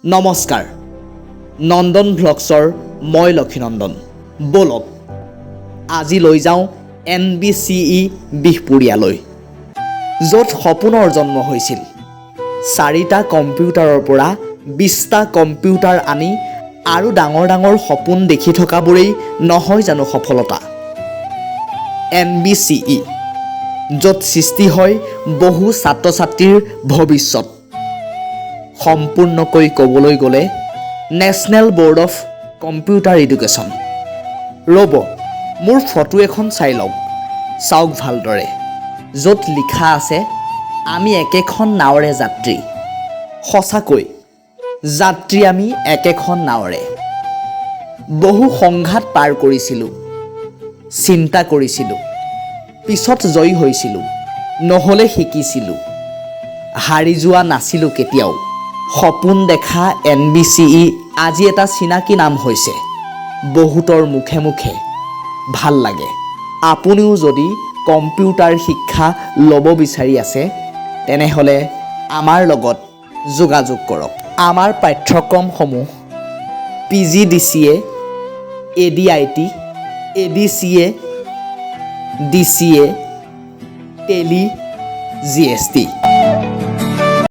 নমস্কাৰ নন্দন ভ্লগছৰ মই লক্ষীনন্দন বলক আজি লৈ যাওঁ NBCE বিহপুৰিয়ালৈ য'ত সপোনৰ জন্ম হৈছিল 4টা কম্পিউটাৰৰ পৰা 20টা কম্পিউটাৰ আনি আৰু ডাঙৰ ডাঙৰ সপোন দেখি থকাবোৰেই নহয় জানো সফলতা NBCE য'ত সৃষ্টি হয় বহু ছাত্ৰ-ছাত্ৰীৰ ভৱিষ্যত সম্পূৰ্ণকৈ ক'বলৈ গ'লে national board of computer education ৰ'ব মোৰ ফটো এখন চাই লওক চাওক ভালদৰে য'ত লিখা আছে আমি একেখন নাৱৰে যাত্ৰী সঁচাকৈ যাত্ৰী আমি একেখন নাৱৰে বহু সংঘাত পাৰ কৰিছিলোঁ চিন্তা কৰিছিলোঁ পিছত জয়ী হৈছিলোঁ নহ'লে শিকিছিলোঁ হাৰি যোৱা নাছিলোঁ কেতিয়াও সপোন দেখা NBCE আজি এটা চিনাকি নাম হৈছে বহুতৰ মুখে মুখে ভাল লাগে আপুনিও যদি কম্পিউটাৰ শিক্ষা ল'ব বিচাৰি আছে তেনেহ'লে আমাৰ লগত যোগাযোগ কৰক আমাৰ পাঠ্যক্ৰমসমূহ PGDCA ADIT ADCA DCA tele GST